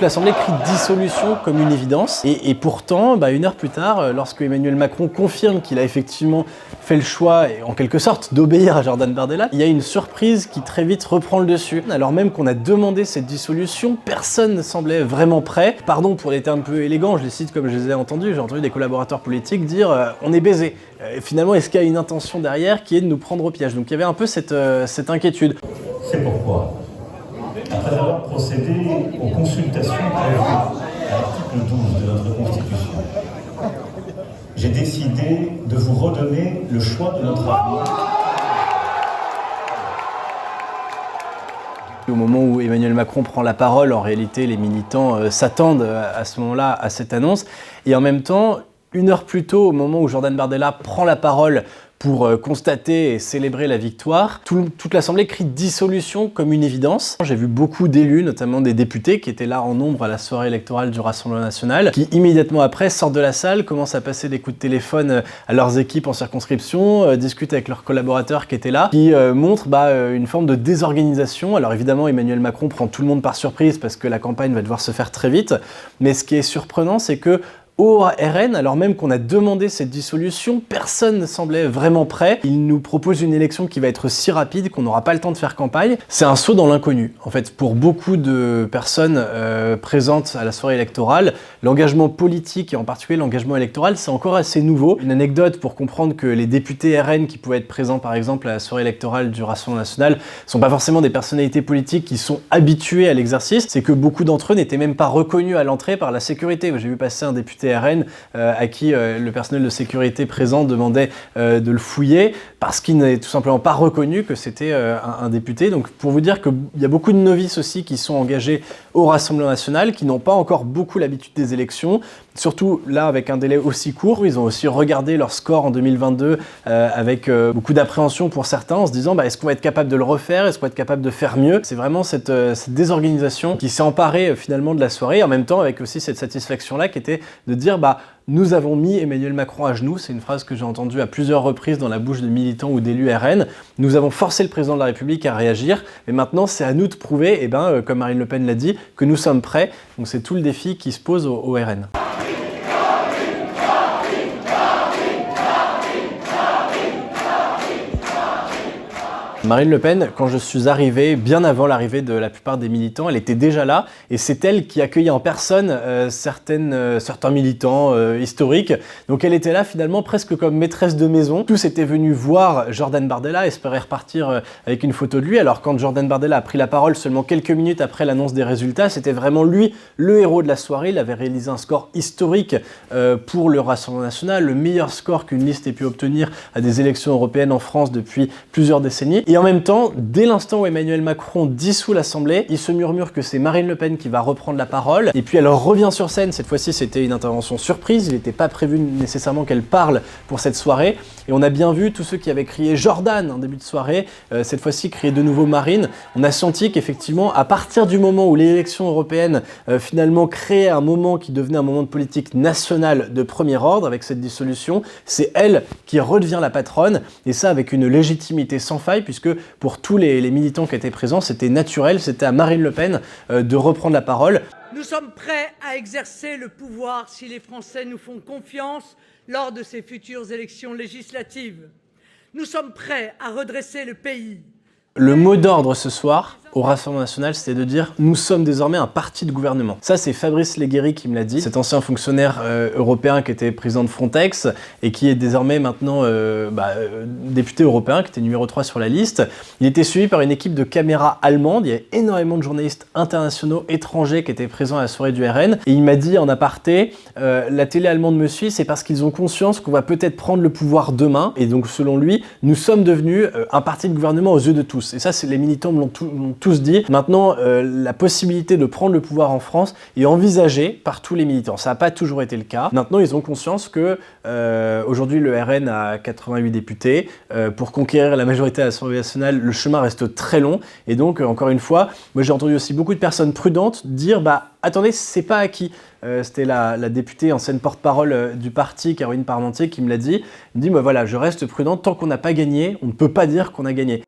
l'Assemblée crie dissolution comme une évidence. Et pourtant, une heure plus tard, lorsque Emmanuel Macron confirme qu'il a effectivement fait le choix, en quelque sorte, d'obéir à Jordan Bardella, il y a une surprise qui très vite reprend le dessus. Alors même qu'on a demandé cette dissolution, personne ne semblait vraiment prêt. Pardon pour les termes peu élégants, je les cite comme je les ai entendus. J'ai entendu des collaborateurs politiques dire on est baisé. Finalement, est-ce qu'il y a une intention derrière qui est de nous prendre au piège? Donc il y avait un peu cette inquiétude. C'est pourquoi, après avoir procédé aux consultations prévues à l'article 12 de notre Constitution, j'ai décidé de vous redonner le choix de notre avenir. Au moment où Emmanuel Macron prend la parole, en réalité, les militants s'attendent à ce moment-là à cette annonce. Et en même temps, une heure plus tôt, au moment où Jordan Bardella prend la parole pour constater et célébrer la victoire, toute l'Assemblée crie dissolution comme une évidence. J'ai vu beaucoup d'élus, notamment des députés, qui étaient là en nombre à la soirée électorale du Rassemblement national, qui immédiatement après sortent de la salle, commencent à passer des coups de téléphone à leurs équipes en circonscription, discutent avec leurs collaborateurs qui étaient là, qui montrent une forme de désorganisation. Alors évidemment, Emmanuel Macron prend tout le monde par surprise parce que la campagne va devoir se faire très vite, mais ce qui est surprenant, c'est que au RN, alors même qu'on a demandé cette dissolution, personne ne semblait vraiment prêt. Il nous propose une élection qui va être si rapide qu'on n'aura pas le temps de faire campagne. C'est un saut dans l'inconnu. En fait, pour beaucoup de personnes présentes à la soirée électorale, l'engagement politique et en particulier l'engagement électoral, c'est encore assez nouveau. Une anecdote pour comprendre que les députés RN qui pouvaient être présents par exemple à la soirée électorale du Rassemblement national sont pas forcément des personnalités politiques qui sont habituées à l'exercice, c'est que beaucoup d'entre eux n'étaient même pas reconnus à l'entrée par la sécurité. J'ai vu passer un député RN à qui le personnel de sécurité présent demandait de le fouiller parce qu'il n'est tout simplement pas reconnu que c'était un député. Donc pour vous dire qu'il y a beaucoup de novices aussi qui sont engagés au Rassemblement national, qui n'ont pas encore beaucoup l'habitude des élections, surtout là avec un délai aussi court. Ils ont aussi regardé leur score en 2022 avec beaucoup d'appréhension pour certains en se disant est-ce qu'on va être capable de le refaire, est-ce qu'on va être capable de faire mieux? C'est vraiment cette désorganisation qui s'est emparée finalement de la soirée, en même temps avec aussi cette satisfaction-là qui était de dire nous avons mis Emmanuel Macron à genoux. C'est une phrase que j'ai entendue à plusieurs reprises dans la bouche de militants ou d'élus RN. Nous avons forcé le président de la République à réagir, mais maintenant c'est à nous de prouver, comme Marine Le Pen l'a dit, que nous sommes prêts. Donc c'est tout le défi qui se pose au RN. Marine Le Pen, quand je suis arrivé, bien avant l'arrivée de la plupart des militants, elle était déjà là et c'est elle qui accueillait en personne certains militants historiques. Donc elle était là finalement presque comme maîtresse de maison. Tous étaient venus voir Jordan Bardella, espéraient repartir avec une photo de lui. Alors quand Jordan Bardella a pris la parole seulement quelques minutes après l'annonce des résultats, c'était vraiment lui le héros de la soirée. Il avait réalisé un score historique pour le Rassemblement national, le meilleur score qu'une liste ait pu obtenir à des élections européennes en France depuis plusieurs décennies. Et en même temps, dès l'instant où Emmanuel Macron dissout l'Assemblée, il se murmure que c'est Marine Le Pen qui va reprendre la parole. Et puis elle revient sur scène. Cette fois-ci, c'était une intervention surprise. Il n'était pas prévu nécessairement qu'elle parle pour cette soirée. Et on a bien vu tous ceux qui avaient crié Jordan en début de soirée, cette fois-ci crier de nouveau Marine. On a senti qu'effectivement, à partir du moment où l'élection européenne finalement créait un moment qui devenait un moment de politique nationale de premier ordre avec cette dissolution, c'est elle qui redevient la patronne. Et ça avec une légitimité sans faille, puisque pour tous les militants qui étaient présents, c'était naturel, c'était à Marine Le Pen de reprendre la parole. Nous sommes prêts à exercer le pouvoir si les Français nous font confiance lors de ces futures élections législatives. Nous sommes prêts à redresser le pays. Le mot d'ordre ce soir, au Rassemblement national, c'était de dire « Nous sommes désormais un parti de gouvernement ». Ça, c'est Fabrice Leggeri qui me l'a dit, cet ancien fonctionnaire européen qui était président de Frontex et qui est désormais maintenant député européen, qui était numéro 3 sur la liste. Il était suivi par une équipe de caméras allemandes. Il y a énormément de journalistes internationaux étrangers qui étaient présents à la soirée du RN. Et il m'a dit en aparté « La télé allemande me suit, c'est parce qu'ils ont conscience qu'on va peut-être prendre le pouvoir demain. » Et donc, selon lui, nous sommes devenus un parti de gouvernement aux yeux de tous. Et ça, les militants me l'ont tous dit. Maintenant, la possibilité de prendre le pouvoir en France est envisagée par tous les militants. Ça n'a pas toujours été le cas. Maintenant, ils ont conscience que aujourd'hui, le RN a 88 députés. Pour conquérir la majorité à l'Assemblée nationale, le chemin reste très long. Et donc, encore une fois, moi j'ai entendu aussi beaucoup de personnes prudentes dire attendez, c'est pas acquis. C'était la députée, ancienne porte-parole du parti, Caroline Parmentier, qui me l'a dit. Elle me dit voilà, je reste prudente, tant qu'on n'a pas gagné, on ne peut pas dire qu'on a gagné.